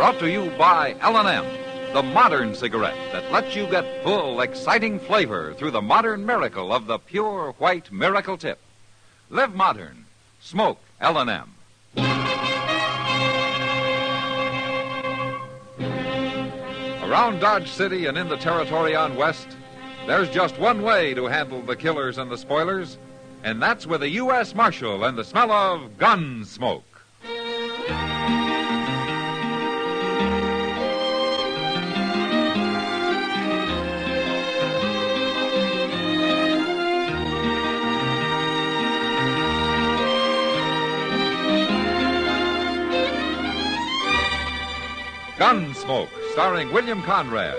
Brought to you by L&M, the modern cigarette that lets you get full, exciting flavor through the modern miracle of the pure white Miracle Tip. Live modern. Smoke L&M. Around Dodge City and in the territory on West, there's just one way to handle the killers and the spoilers, and that's with a U.S. Marshal and the smell of Gunsmoke. Gunsmoke, starring William Conrad.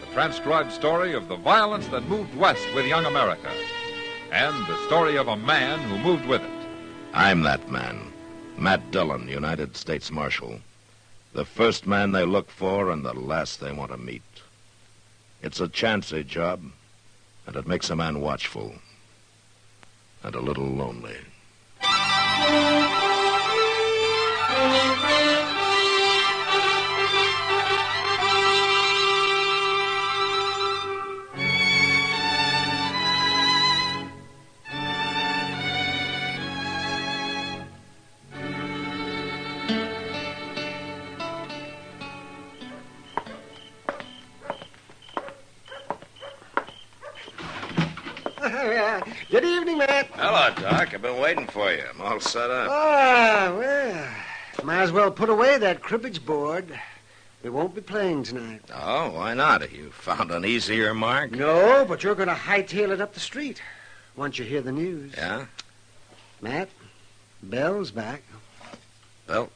The transcribed story of the violence that moved west with young America. And the story of a man who moved with it. I'm that man. Matt Dillon, United States Marshal. The first man they look for and the last they want to meet. It's a chancy job, and it makes a man watchful. And a little lonely. Good evening, Matt. Hello, Doc. I've been waiting for you. I'm all set up. Well, might as well put away that cribbage board. We won't be playing tonight. Oh, why not? Have you found an easier mark? No, but you're going to hightail it up the street once you hear the news. Yeah? Matt, Belle's back. Belle?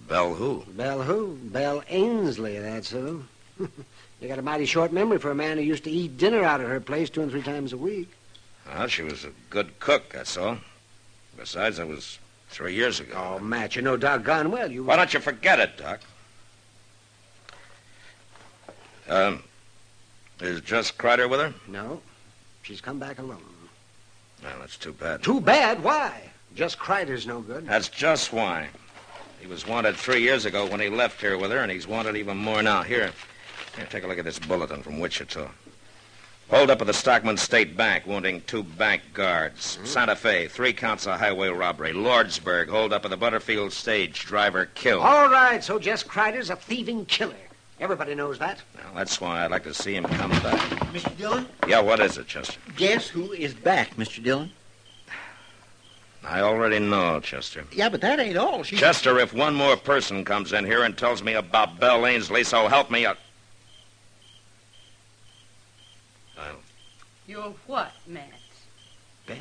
Belle who? Belle who? Belle Ainsley, that's who. You got a mighty short memory for a man who used to eat dinner out at her place 2 and 3 times a week. Well, she was a good cook, that's all. Besides, that was 3 years ago. Oh, Matt, you know doggone well you... Why don't you forget it, Doc? Is Jess Kreider with her? No. She's come back alone. Well, that's too bad. Too bad? Why? Jess Kreider's no good. That's just why. He was wanted 3 years ago when he left here with her, and he's wanted even more now. Here, take a look at this bulletin from Wichita. Hold up at the Stockman State Bank, wounding 2 bank guards. Santa Fe, 3 counts of highway robbery. Lordsburg, hold up at the Butterfield stage, driver killed. All right, so Jess Kreider's a thieving killer. Everybody knows that. Well, that's why I'd like to see him come back. Mr. Dillon? Yeah, what is it, Chester? Guess who is back, Mr. Dillon? I already know, Chester. Yeah, but that ain't all. Chester, if one more person comes in here and tells me about Belle Ainsley, so help me... You're what, Matt? Belle.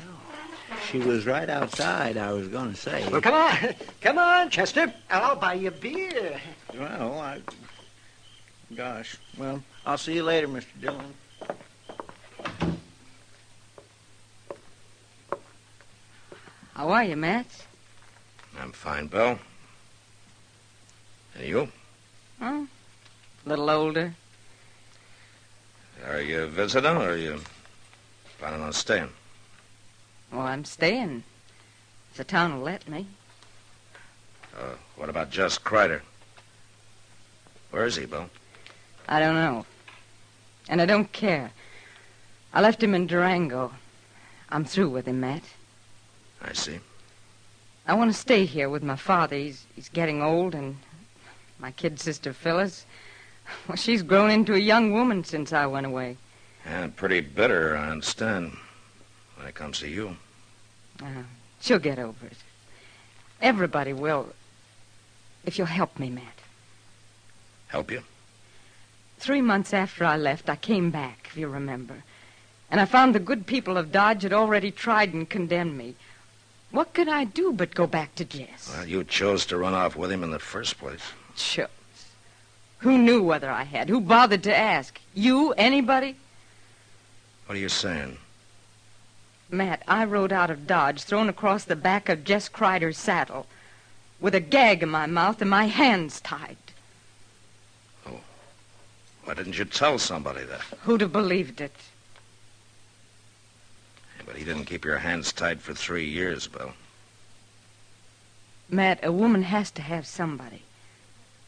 She was right outside, I was going to say. Well, come on. Come on, Chester. I'll buy you a beer. Well, Gosh. Well, I'll see you later, Mr. Dillon. How are you, Matt? I'm fine, Belle. And you? Oh, a little older. Are you visiting, or are you planning on staying? Well, I'm staying. If the town will let me. What about Jess Kreider? Where is he, Bill? I don't know. And I don't care. I left him in Durango. I'm through with him, Matt. I see. I want to stay here with my father. He's getting old, and my kid sister, Phyllis, well, she's grown into a young woman since I went away. And pretty bitter, I understand, when it comes to you. She'll get over it. Everybody will, if you'll help me, Matt. Help you? 3 months after I left, I came back, if you remember. And I found the good people of Dodge had already tried and condemned me. What could I do but go back to Jess? Well, you chose to run off with him in the first place. Chose. Who knew whether I had? Who bothered to ask? You? Anybody? What are you saying? Matt, I rode out of Dodge, thrown across the back of Jess Kreider's saddle, with a gag in my mouth and my hands tied. Oh. Why didn't you tell somebody that? Who'd have believed it? Yeah, but he didn't keep your hands tied for 3 years, Bill. Matt, a woman has to have somebody.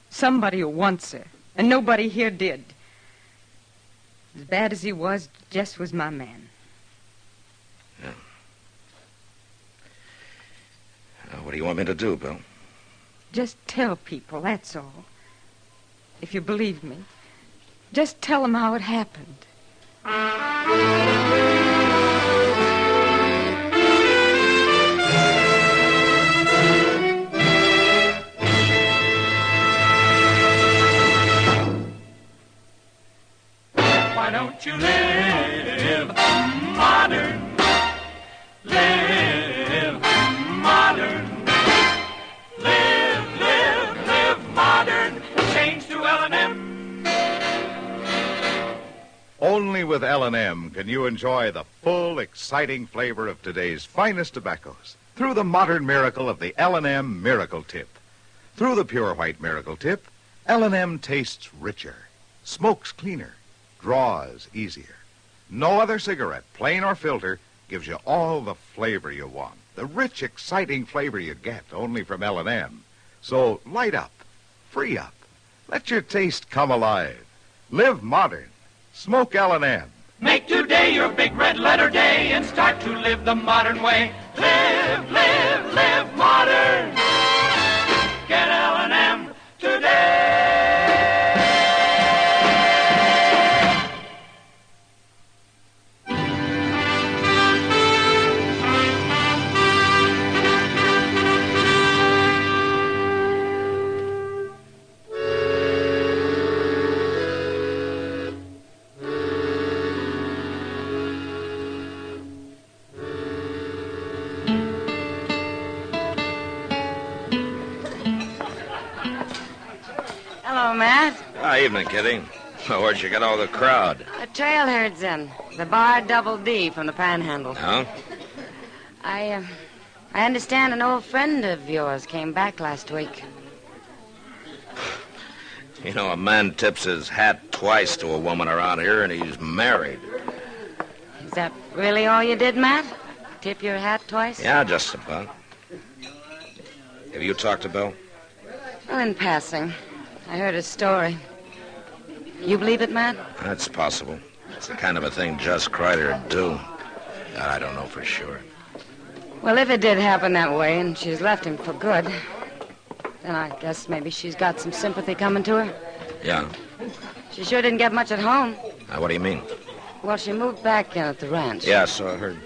Somebody who wants her. And nobody here did. As bad as he was, Jess was my man. Yeah. What do you want me to do, Bill? Just tell people, that's all. If you believe me. Just tell them how it happened. Why don't you live modern? Live modern. Live modern. Change to L&M. Only with L&M can you enjoy the full, exciting flavor of today's finest tobaccos through the modern miracle of the L&M Miracle Tip. Through the pure white Miracle Tip, L&M tastes richer, smokes cleaner, draws easier. No other cigarette, plain or filter, gives you all the flavor you want. The rich, exciting flavor you get only from L&M. So light up, free up, let your taste come alive. Live modern. Smoke L&M. Make today your big red letter day and start to live the modern way. Live modern. Get L&M today. Hello, Matt. Evening, Kitty. Where'd you get all the crowd? The trailherd's in. The bar Double D from the Panhandle. Oh? I understand an old friend of yours came back last week. You know, a man tips his hat twice to a woman around here, and he's married. Is that really all you did, Matt? Tip your hat twice? Yeah, just about. Have you talked to Bill? Well, in passing. I heard his story. You believe it, Matt? That's possible. It's the kind of a thing Jess Kreider would do. I don't know for sure. Well, if it did happen that way and she's left him for good, then I guess maybe she's got some sympathy coming to her. Yeah. She sure didn't get much at home. What do you mean? Well, she moved back in at the ranch. Yeah, so I heard.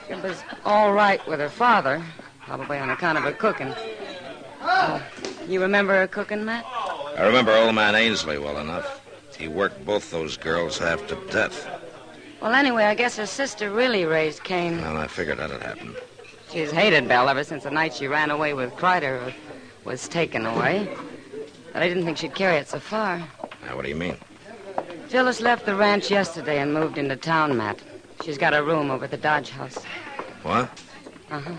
It was all right with her father, probably on account of her cooking. You remember her cooking, Matt? I remember old man Ainsley well enough. He worked both those girls half to death. Well, anyway, I guess her sister really raised Cain. Well, I figured that'd happen. She's hated Belle ever since the night she ran away with Kreider was taken away. But I didn't think she'd carry it so far. Now, what do you mean? Phyllis left the ranch yesterday and moved into town, Matt. She's got a room over at the Dodge House. What? Uh-huh.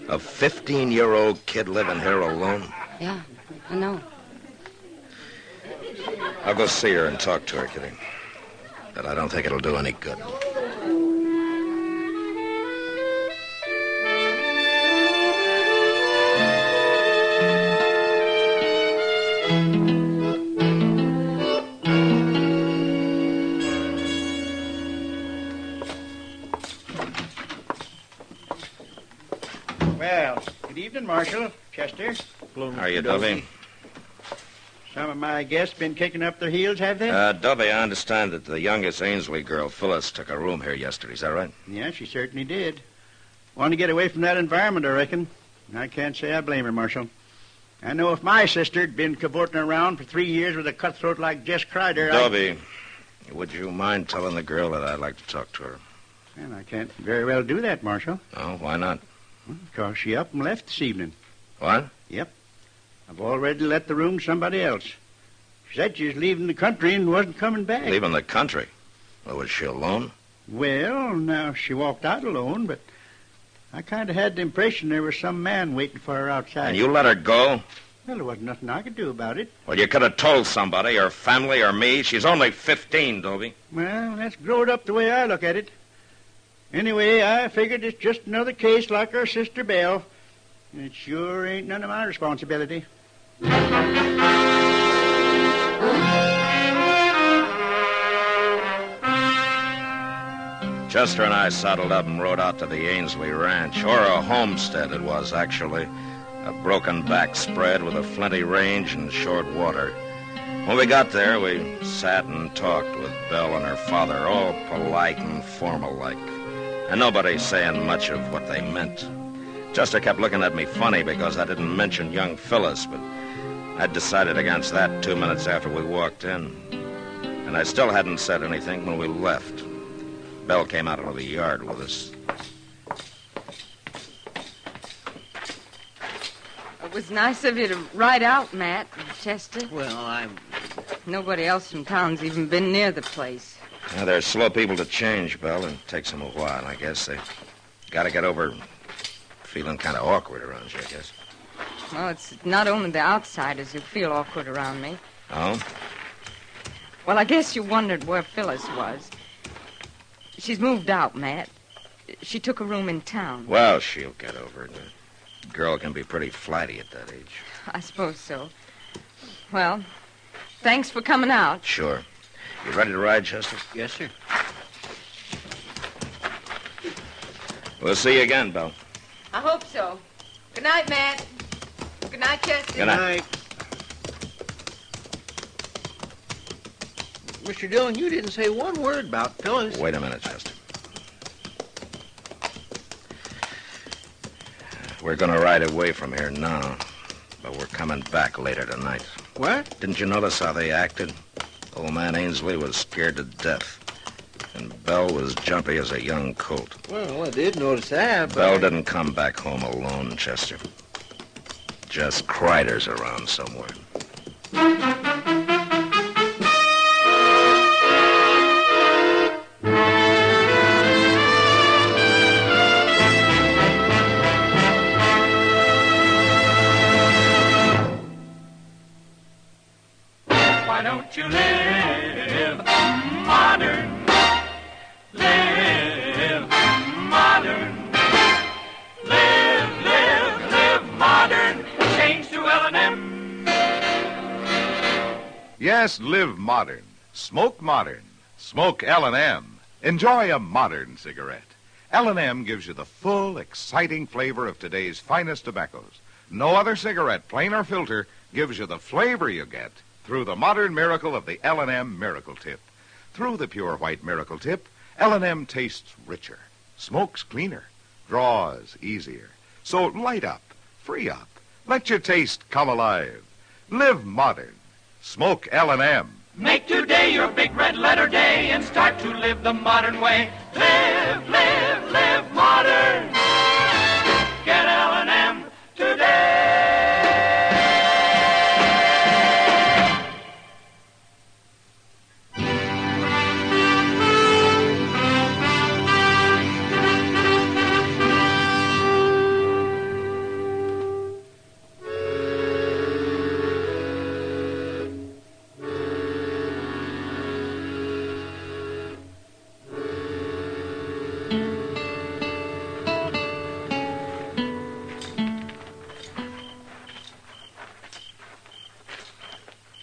A 15-year-old kid living here alone? Yeah, I know. I'll go see her and talk to her, Kitty. But I don't think it'll do any good. Well, good evening, Marshal. Chester. How are you, Dovey? Some of my guests been kicking up their heels, have they? Dovey, I understand that the youngest Ainsley girl, Phyllis, took a room here yesterday. Is that right? Yeah, she certainly did. Wanted to get away from that environment, I reckon. I can't say I blame her, Marshal. I know if my sister'd been cavorting around for 3 years with a cutthroat like Jess Kreider, Dovey, would you mind telling the girl that I'd like to talk to her? Well, I can't very well do that, Marshal. Oh, why not? Because she up and left this evening. What? Yep. I've already let the room to somebody else. She said she was leaving the country and wasn't coming back. Leaving the country? Well, was she alone? Well, now, she walked out alone, but I kind of had the impression there was some man waiting for her outside. And you let her go? Well, there wasn't nothing I could do about it. Well, you could have told somebody, her family or me. She's only 15, Dovey. Well, that's growed up the way I look at it. Anyway, I figured it's just another case like her sister Belle. It sure ain't none of my responsibility. Chester and I saddled up and rode out to the Ainsley Ranch, or a homestead it was, actually. A broken back spread with a flinty range and short water. When we got there, we sat and talked with Belle and her father, all polite and formal-like, and nobody saying much of what they meant. Chester kept looking at me funny because I didn't mention young Phyllis, but I'd decided against that 2 minutes after we walked in. And I still hadn't said anything when we left. Belle came out into the yard with us. It was nice of you to ride out, Matt and Chester. Well, Nobody else from town's even been near the place. Yeah, they're slow people to change, Belle. It takes them a while, I guess. They got to get over feeling kind of awkward around you, I guess. Well, it's not only the outsiders who feel awkward around me. Oh? Well, I guess you wondered where Phyllis was. She's moved out, Matt. She took a room in town. Well, she'll get over it. A girl can be pretty flighty at that age. I suppose so. Well, thanks for coming out. Sure. You ready to ride, Chester? yes, sir. We'll see you again, Belle. I hope so. Good night, Matt. Good night, Chester. Good night. Mr. Dillon, you didn't say one word about Phyllis. Wait a minute, Chester. We're going to ride away from here now, but we're coming back later tonight. What? Didn't you notice how they acted? Old man Ainsley was scared to death, and Belle was jumpy as a young colt. Well, I did notice that, but... Belle didn't come back home alone, Chester. Just Kreider's around somewhere. Why don't you live modern? Live modern. Live modern. Change to L&M. Yes, live modern. Smoke modern. Smoke L&M. Enjoy a modern cigarette. L&M gives you the full, exciting flavor of today's finest tobaccos. No other cigarette, plain or filter, gives you the flavor you get through the modern miracle of the L&M Miracle Tip. Through the pure white Miracle Tip, L&M tastes richer, smokes cleaner, draws easier. So light up, free up, let your taste come alive. Live modern. Smoke L&M. Make today your big red letter day and start to live the modern way. Live modern. Get L&M today.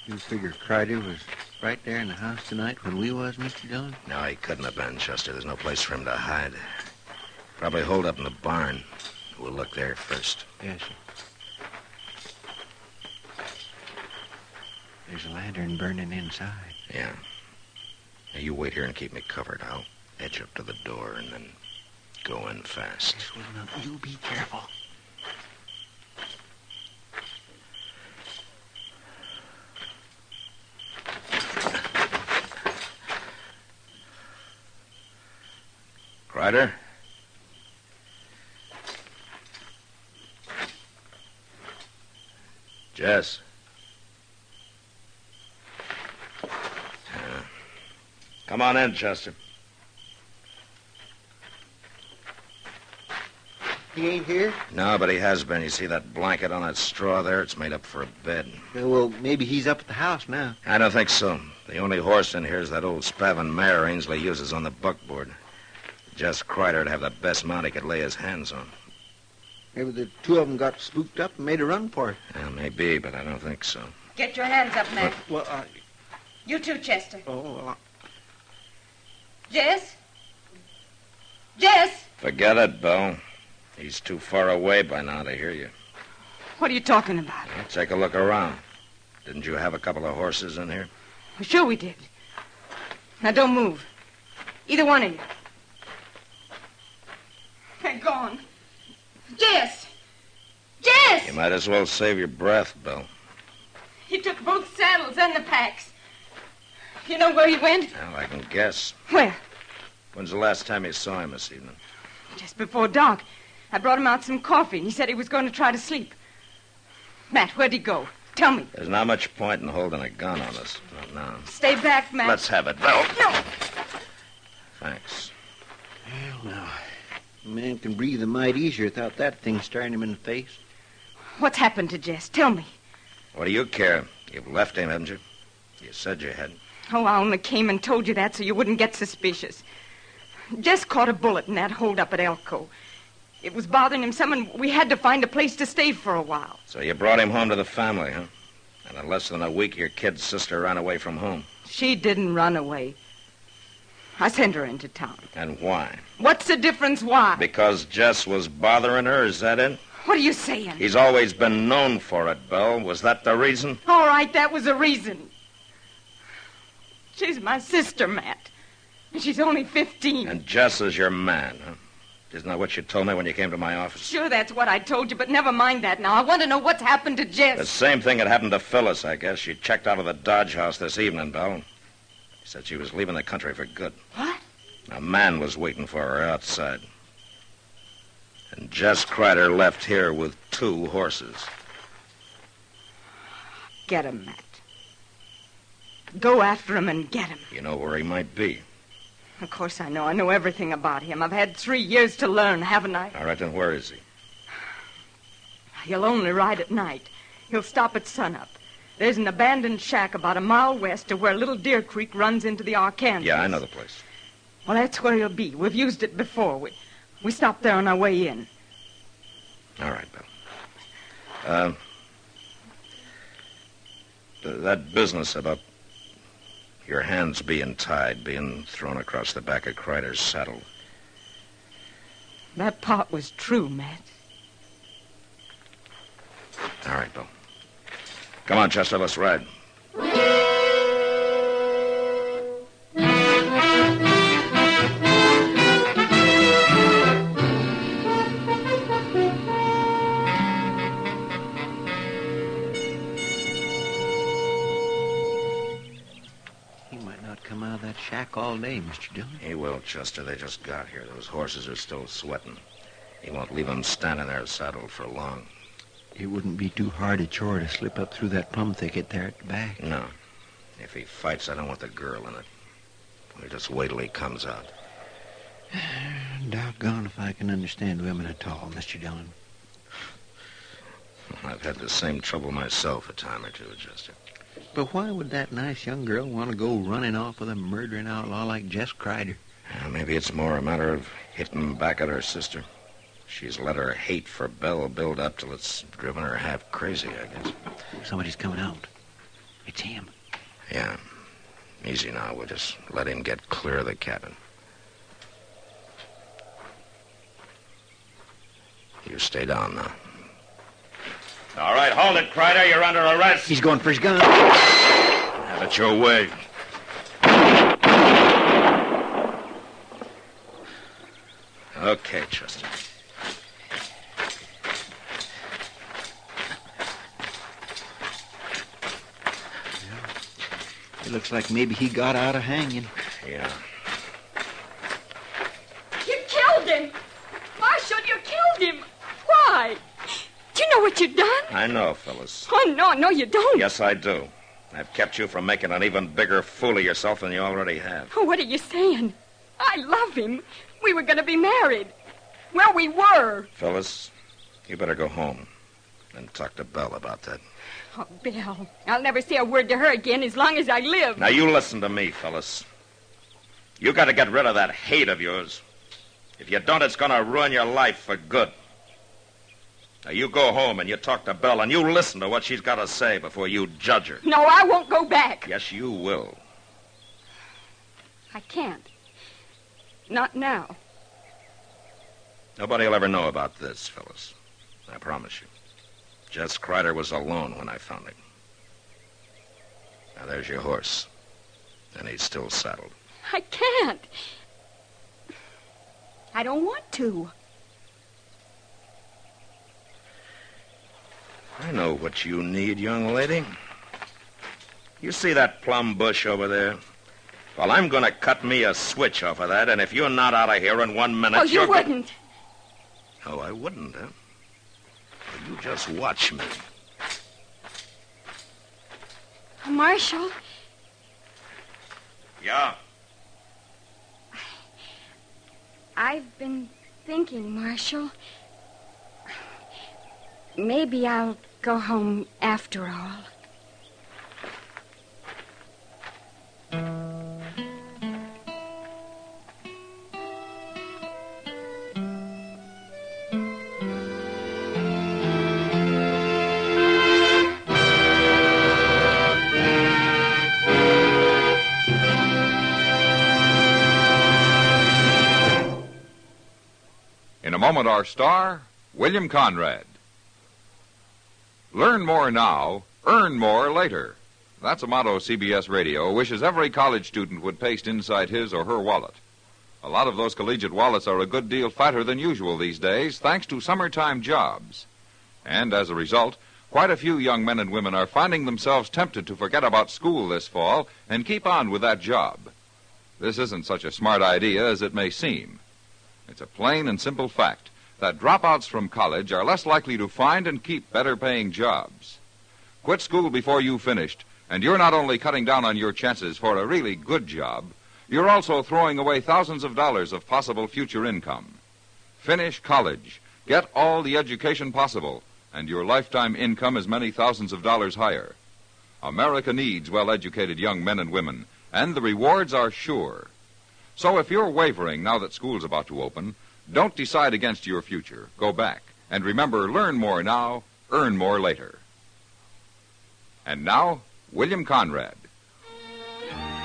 You figure Kreider was right there in the house tonight when we was, Mr. Dillon? No, he couldn't have been, Chester. There's no place for him to hide. Probably holed up in the barn. We'll look there first. Yes, sir. There's a lantern burning inside. Yeah. Now, you wait here and keep me covered. I'll edge up to the door and then go in fast. Yes, well, now, you be careful. Kreider? Jess? Come on in, Chester. He ain't here? No, but he has been. You see that blanket on that straw there? It's made up for a bed. Well, maybe he's up at the house now. I don't think so. The only horse in here is that old Spavin mare Ainsley uses on the buckboard. Just Kreider'd have the best mount he could lay his hands on. Maybe the two of them got spooked up and made a run for it. Yeah, maybe, but I don't think so. Get your hands up, Matt. Well, You too, Chester. oh, Jess? Jess? Forget it, Bill. He's too far away by now to hear you. What are you talking about? Well, take a look around. Didn't you have a couple of horses in here? Well, sure we did. Now, don't move. Either one of you. They're gone. Jess! Jess! You might as well save your breath, Bill. He took both saddles and the packs. You know where he went? Well, I can guess. Where? When's the last time you saw him this evening? Just before dark. I brought him out some coffee, and he said he was going to try to sleep. Matt, where'd he go? Tell me. There's not much point in holding a gun on us. Not now. Stay back, Matt. Let's have it, Bill. No. Thanks. well, now. A man can breathe a mite easier without that thing staring him in the face. What's happened to Jess? Tell me. What do you care? You've left him, haven't you? You said you had. Oh, I only came and told you that so you wouldn't get suspicious. Jess caught a bullet in that holdup at Elko. It was bothering him some, and we had to find a place to stay for a while. So you brought him home to the family, huh? And in less than a week, your kid's sister ran away from home. She didn't run away. I sent her into town. And why? What's the difference why? Because Jess was bothering her, is that it? What are you saying? He's always been known for it, Bill. Was that the reason? All right, that was a reason. She's my sister, Matt. And she's only 15. And Jess is your man, huh? Isn't that what you told me when you came to my office? Sure, that's what I told you, but never mind that now. I want to know what's happened to Jess. The same thing that happened to Phyllis, I guess. She checked out of the Dodge house this evening, Bill. She said she was leaving the country for good. What? A man was waiting for her outside. And Jess Kreider left here with 2 horses. Get him, Matt. Go after him and get him. You know where he might be. Of course I know. I know everything about him. I've had 3 years to learn, haven't I? All right, then where is he? He'll only ride at night. He'll stop at sunup. There's an abandoned shack about a mile west of where Little Deer Creek runs into the Arkansas. Yeah, I know the place. Well, that's where he'll be. We've used it before. We stopped there on our way in. All right, Bill. That business about your hands being tied, being thrown across the back of Kreider's saddle. That part was true, Matt. All right, Bill. Come on, Chester, let's ride. Come out of that shack all day, Mr. Dillon. He will, Chester. They just got here. Those horses are still sweating. He won't leave them standing there saddled for long. It wouldn't be too hard a chore to slip up through that plum thicket there at the back. No. If he fights, I don't want the girl in it. We'll just wait till he comes out. Doggone if I can understand women at all, Mr. Dillon. I've had the same trouble myself a time or two, Chester. But why would that nice young girl want to go running off with a murdering outlaw like Jess Kreider? Maybe it's more a matter of hitting back at her sister. She's let her hate for Belle build up till it's driven her half crazy, I guess. Somebody's coming out. It's him. Yeah. Easy now. We'll just let him get clear of the cabin. You stay down now. All right, hold it, Kreider. You're under arrest. He's going for his gun. Have it your way. Okay, Chester. It looks like maybe he got out of hanging. Yeah. You killed him! Marshal, you killed him! Why? Do you know what you've done? I know, Phyllis. Oh, no, you don't. Yes, I do. I've kept you from making an even bigger fool of yourself than you already have. Oh, what are you saying? I love him. We were going to be married. Well, we were. Phyllis, you better go home and talk to Belle about that. Oh, Bill, I'll never say a word to her again as long as I live. Now, you listen to me, Phyllis. You got to get rid of that hate of yours. If you don't, it's going to ruin your life for good. Now, you go home and you talk to Belle and you listen to what she's got to say before you judge her. No, I won't go back. Yes, you will. I can't. Not now. Nobody will ever know about this, Phyllis. I promise you. Jess Kreider was alone when I found him. Now, there's your horse. And he's still saddled. I can't. I don't want to. I know what you need, young lady. You see that plum bush over there? Well, I'm going to cut me a switch off of that, and if you're not out of here in 1 minute, Oh, you wouldn't. Oh, I wouldn't, huh? Well, you just watch me. Marshal, Yeah? I've been thinking, Marshal. Maybe I'll go home after all. In a moment, our star, William Conrad. Learn more now, earn more later. That's a motto CBS Radio wishes every college student would paste inside his or her wallet. A lot of those collegiate wallets are a good deal fatter than usual these days, thanks to summertime jobs. And as a result, quite a few young men and women are finding themselves tempted to forget about school this fall and keep on with that job. This isn't such a smart idea as it may seem. It's a plain and simple fact that dropouts from college are less likely to find and keep better-paying jobs. Quit school before you've finished, and you're not only cutting down on your chances for a really good job, you're also throwing away thousands of dollars of possible future income. Finish college, get all the education possible, and your lifetime income is many thousands of dollars higher. America needs well-educated young men and women, and the rewards are sure. So if you're wavering now that school's about to open, don't decide against your future. Go back. And remember, learn more now, earn more later. And now, William Conrad.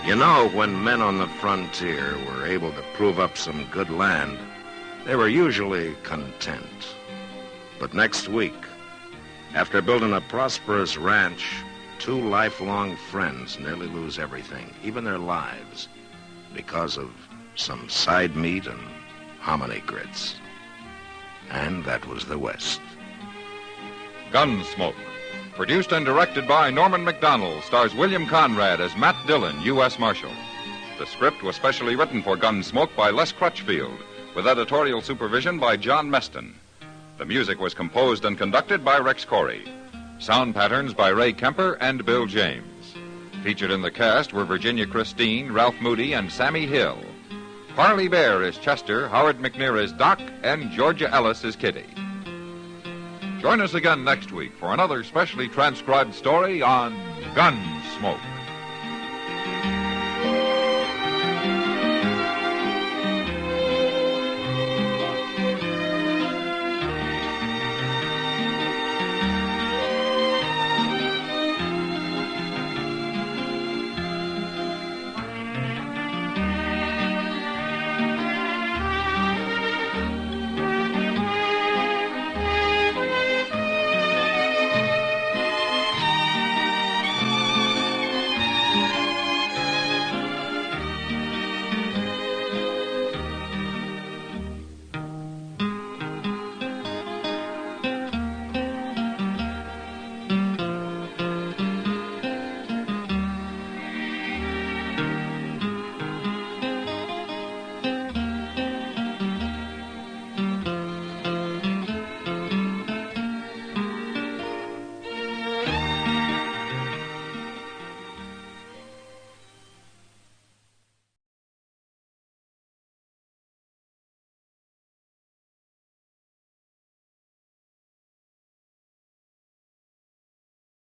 You know, when men on the frontier were able to prove up some good land, they were usually content. But next week, after building a prosperous ranch, two lifelong friends nearly lose everything, even their lives, because of some side meat and hominy grits. And that was the West. Gunsmoke. Produced and directed by Norman MacDonald, stars William Conrad as Matt Dillon, U.S. Marshal. The script was specially written for Gunsmoke by Les Crutchfield, with editorial supervision by John Meston. The music was composed and conducted by Rex Corey. Sound patterns by Ray Kemper and Bill James. Featured in the cast were Virginia Christine, Ralph Moody, and Sammy Hill. Parley Bear is Chester, Howard McNear is Doc, and Georgia Ellis is Kitty. Join us again next week for another specially transcribed story on Gunsmoke.